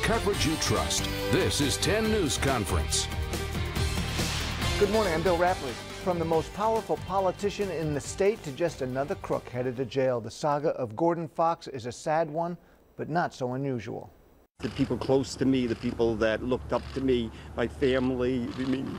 coverage you trust. This is 10 News Conference. Good morning, I'm Bill Rapley. From the most powerful politician in the state to just another crook headed to jail, the saga of Gordon Fox is a sad one, but not so unusual. The people close to me, the people that looked up to me, my family, I mean,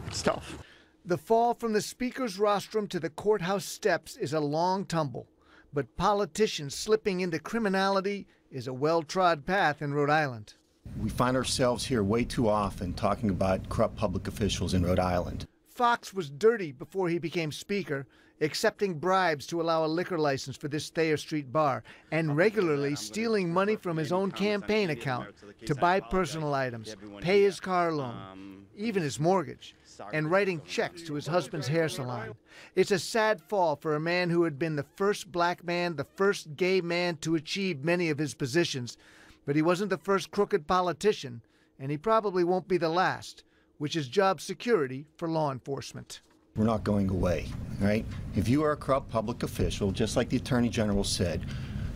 it's tough. The fall from the Speaker's rostrum to the courthouse steps is a long tumble, but politicians slipping into criminality is a well-trod path in Rhode Island. We find ourselves here way too often talking about corrupt public officials in Rhode Island. Fox was dirty before he became Speaker, accepting bribes to allow a liquor license for this Thayer Street bar, and regularly stealing money from his own campaign account to buy personal items, pay his car loan, even his mortgage, and writing checks to his husband's hair salon. It's a sad fall for a man who had been the first black man, the first gay man to achieve many of his positions, but he wasn't the first crooked politician, and he probably won't be the last, which is job security for law enforcement. We're not going away, right? If you are a corrupt public official, just like the Attorney General said,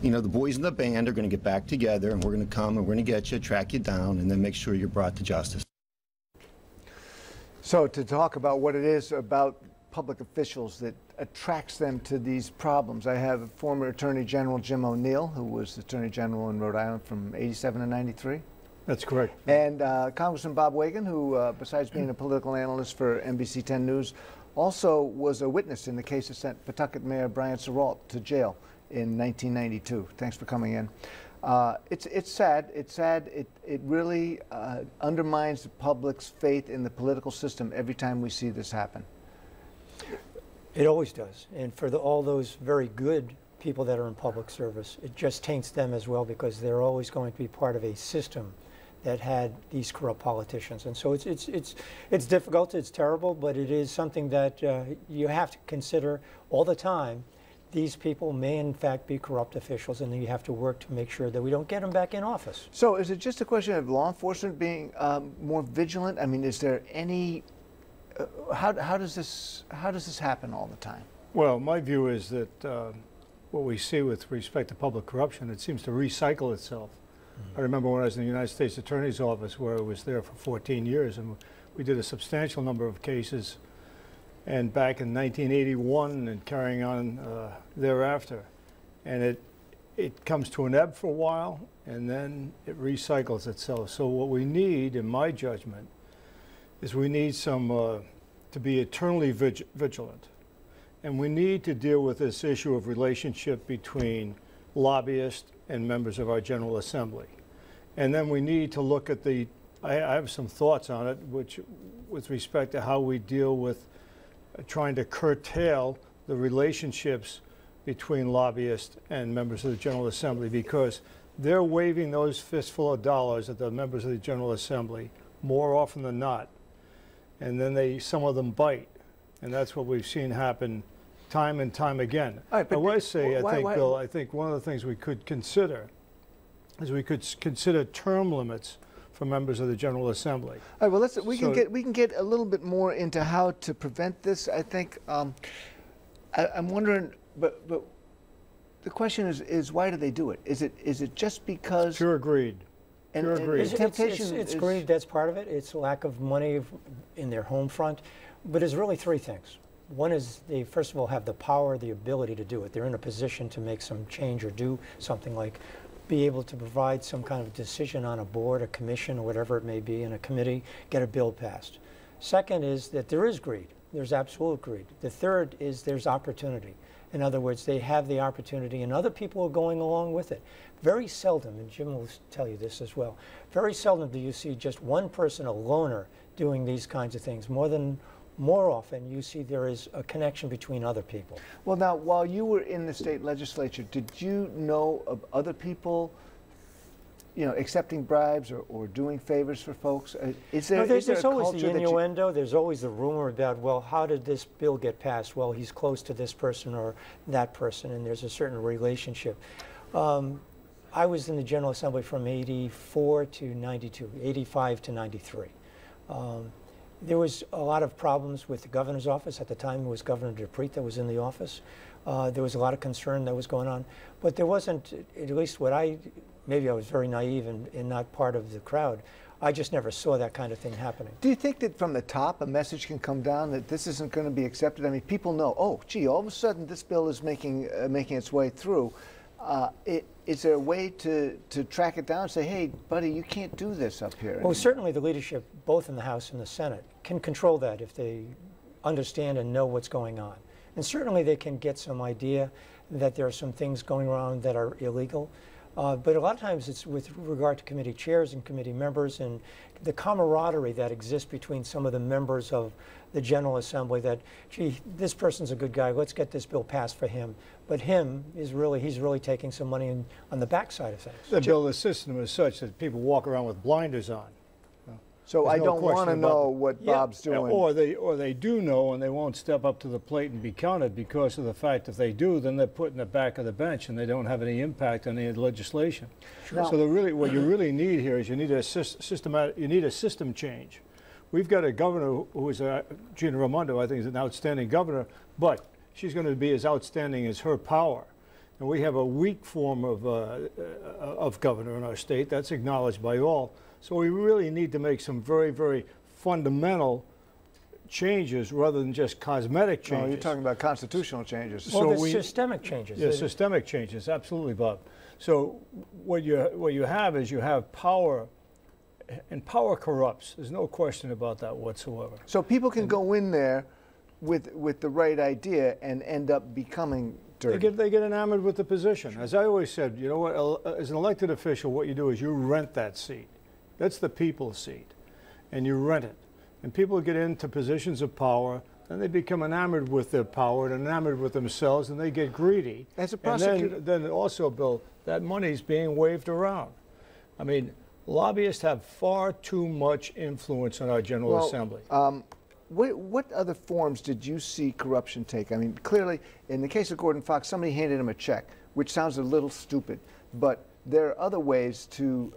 you know, the boys in the band are going to get back together and we're going to come and we're going to get you, track you down, and then make sure you're brought to justice. So to talk about what it is about public officials that attracts them to these problems, I have former Attorney General Jim O'Neill, who was Attorney General in Rhode Island from '87 to '93. That's correct. And Congressman Bob Weygand, who, besides being a political analyst for NBC 10 News, also was a witness in the case that sent Pawtucket Mayor Brian Siralt to jail in 1992. Thanks for coming in. It's sad. It's sad. It really undermines the public's faith in the political system every time we see this happen. It always does. And for all those very good people that are in public service, it just taints them as well, because they're always going to be part of a system that had these corrupt politicians. And so it's difficult, it's terrible, but it is something that you have to consider all the time. These people may in fact be corrupt officials, and you have to work to make sure that we don't get them back in office. So is it just a question of law enforcement being more vigilant? I mean, is there any, how does this happen all the time? Well, my view is that what we see with respect to public corruption, it seems to recycle itself. I remember when I was in the United States Attorney's Office, where I was there for 14 years, and we did a substantial number of cases, and back in 1981 and carrying on thereafter. And it comes to an ebb for a while, and then it recycles itself. So what we need, in my judgment, is we need some to be eternally vigilant. And we need to deal with this issue of relationship between lobbyists and members of our General Assembly. And then we need to look at I have some thoughts on it, which with respect to how we deal with trying to curtail the relationships between lobbyists and members of the General Assembly, because they're waving those fistful of dollars at the members of the General Assembly more often than not. And then some of them bite. And that's what we've seen happen time and time again. Right, but I think, Bill, I think one of the things we could consider is we could consider term limits for members of the General Assembly. All right, well, we can get a little bit more into how to prevent this. I think I'm wondering, but the question is why do they do it? Is it just because? Pure greed. Pure greed. It's greed. That's part of it. It's lack of money in their home front, but it's really three things. One is they, first of all, have the power, the ability to do it. They're in a position to make some change or do something, like be able to provide some kind of decision on a board, a commission, or whatever it may be, in a committee, get a bill passed. Second is that there is greed. There's absolute greed. The third is there's opportunity. In other words, they have the opportunity and other people are going along with it. Very seldom, and Jim will tell you this as well, very seldom do you see just one person, a loner, doing these kinds of things. More often, you see there is a connection between other people. Well, now, while you were in the state legislature, did you know of other people, you know, accepting bribes or doing favors for folks? Is there there's always the innuendo. There's always the rumor about, well, how did this bill get passed? Well, he's close to this person or that person, and there's a certain relationship. I was in the General Assembly from '84 to '92, '85 to '93. There was a lot of problems with the governor's office. At the time, it was Governor DePrete that was in the office. There was a lot of concern that was going on, but there wasn't, at least maybe I was very naive and not part of the crowd. I just never saw that kind of thing happening. Do you think that from the top a message can come down that this isn't going to be accepted? I mean, people know, oh, gee, all of a sudden this bill is making its way through. Is there a way to track it down and say, hey, buddy, you can't do this up here? Well, certainly the leadership, both in the House and the Senate, can control that if they understand and know what's going on. And certainly they can get some idea that there are some things going around that are illegal. But a lot of times it's with regard to committee chairs and committee members and the camaraderie that exists between some of the members of the General Assembly that, gee, this person's a good guy, let's get this bill passed for him. But he's really taking some money on the backside of things. The system is such that people walk around with blinders on. So I don't want to know what Bob's doing. Or they do know and they won't step up to the plate and be counted because of the fact if they do, then they're put in the back of the bench and they don't have any impact on any legislation. Sure. So what you really need here is you need a system change. We've got a governor who is Gina Raimondo, I think is an outstanding governor, but she's going to be as outstanding as her power. And we have a weak form of governor in our state. That's acknowledged by all. So we really need to make some very, very fundamental changes rather than just cosmetic changes. No, you're talking about constitutional changes. Well, there's systemic changes. Yeah, systemic changes, absolutely, Bob. So what you have is you have power, and power corrupts. There's no question about that whatsoever. So people can go in there with the right idea and end up becoming dirty. They get enamored with the position. As I always said, you know what? As an elected official, what you do is you rent that seat. That's the people's seat, and you rent it. And people get into positions of power, and they become enamored with their power and enamored with themselves, and they get greedy. As a prosecutor, and then also, Bill, that money's being waved around. I mean, lobbyists have far too much influence on our General Assembly. What other forms did you see corruption take? I mean, clearly, in the case of Gordon Fox, somebody handed him a check, which sounds a little stupid, but there are other ways to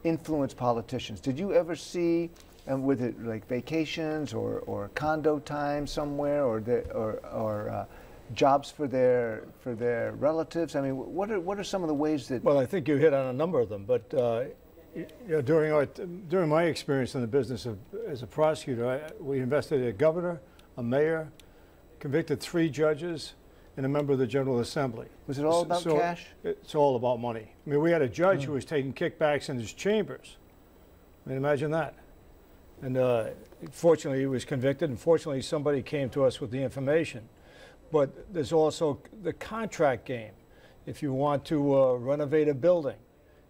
influence politicians. Did you ever see, with it like vacations or condo time somewhere, or jobs for their relatives? I mean, what are some of the ways that? Well, I think you hit on a number of them, but you know, during my experience in the business as a prosecutor, we investigated a governor, a mayor, convicted 3 judges, and a member of the General Assembly. Was it all about cash? It's all about money. I mean, we had a judge who was taking kickbacks in his chambers. I mean, imagine that. And fortunately, he was convicted, and fortunately, somebody came to us with the information. But there's also the contract game. If you want to renovate a building,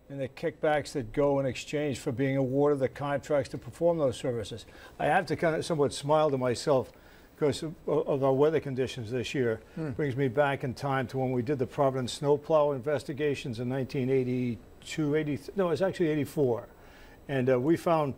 and the kickbacks that go in exchange for being awarded the contracts to perform those services. I have to kind of somewhat smile to myself because of our weather conditions this year. Brings me back in time to when we did the Providence snowplow investigations in 1982, no, it was actually 84. And we found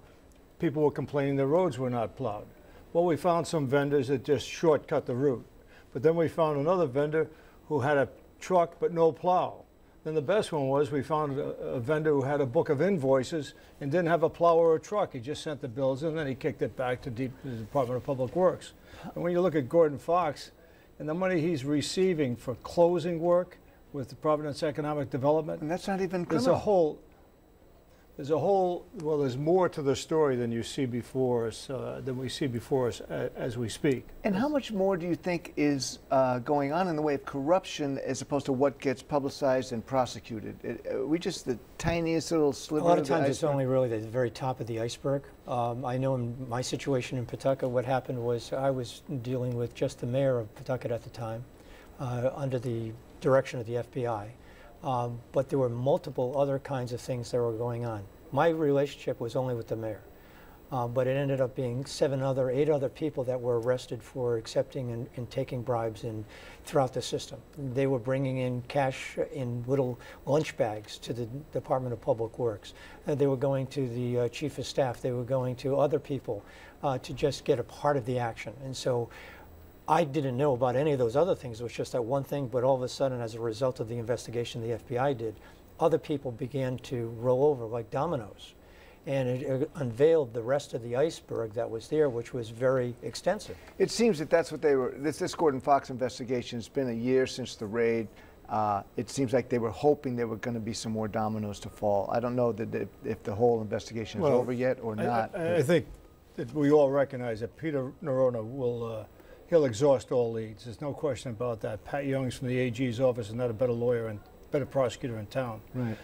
people were complaining the roads were not plowed. Well, we found some vendors that just shortcut the route. But then we found another vendor who had a truck but no plow. Then the best one was we found a vendor who had a book of invoices and didn't have a plow or a truck. He just sent the bills in, and then he kicked it back to the Department of Public Works. And when you look at Gordon Fox and the money he's receiving for closing work with the Providence Economic Development, and that's not even criminal. There's more to the story than you see before us, than we see before us as we speak. And how much more do you think is going on in the way of corruption as opposed to what gets publicized and prosecuted? We just the tiniest little sliver. A lot of times it's only really the very top of the iceberg. I know in my situation in Pawtucket, what happened was I was dealing with just the mayor of Pawtucket at the time, under the direction of the FBI. But there were multiple other kinds of things that were going on. My relationship was only with the mayor, but it ended up being 8 other people that were arrested for accepting and taking bribes throughout the system. They were bringing in cash in little lunch bags to the Department of Public Works. They were going to the chief of staff. They were going to other people to just get a part of the action. And so I didn't know about any of those other things. It was just that one thing, but all of a sudden, as a result of the investigation the FBI did, other people began to roll over like dominoes. and it unveiled the rest of the iceberg that was there, which was very extensive. It seems that that's what they were. This Gordon Fox investigation, it's been a year since the raid. It seems like they were hoping there were going to be some more dominoes to fall. I don't know that if the whole investigation is over yet or not. I think that we all recognize that Peter Nerona will he'll exhaust all leads. There's no question about that. Pat Youngs from the AG's office is not a better lawyer and better prosecutor in town. Right.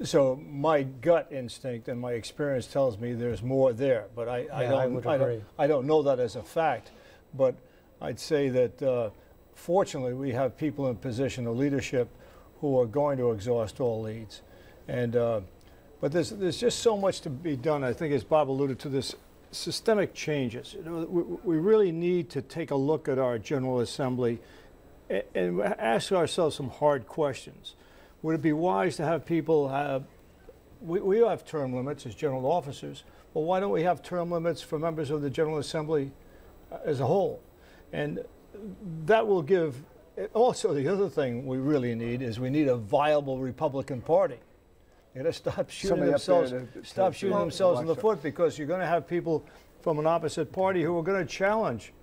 So my gut instinct and my experience tells me there's more there, but I don't know that as a fact. But I'd say that fortunately we have people in position of leadership who are going to exhaust all leads, and but there's just so much to be done. I think, as Bob alluded to, this systemic changes. You know, we really need to take a look at our General Assembly and ask ourselves some hard questions. Would it be wise to have people have, we have term limits as general officers, but why don't we have term limits for members of the General Assembly as a whole? And that will give, also the other thing we really need is we need a viable Republican Party. They got to stop shooting themselves, in the foot, because you're going to have people from an opposite party who are going to challenge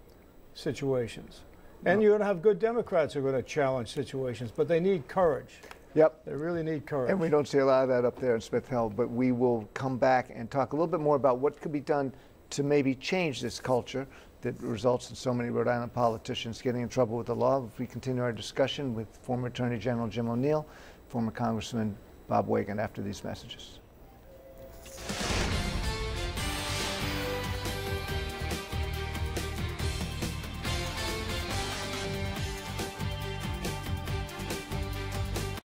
situations. And you're going to have good Democrats who are going to challenge situations, but they need courage. Yep. They really need courage. And we don't see a lot of that up there in Smith Hill, but we will come back and talk a little bit more about what could be done to maybe change this culture that results in so many Rhode Island politicians getting in trouble with the law. If we continue our discussion with former Attorney General Jim O'Neill, former Congressman Bob Weygand after these messages.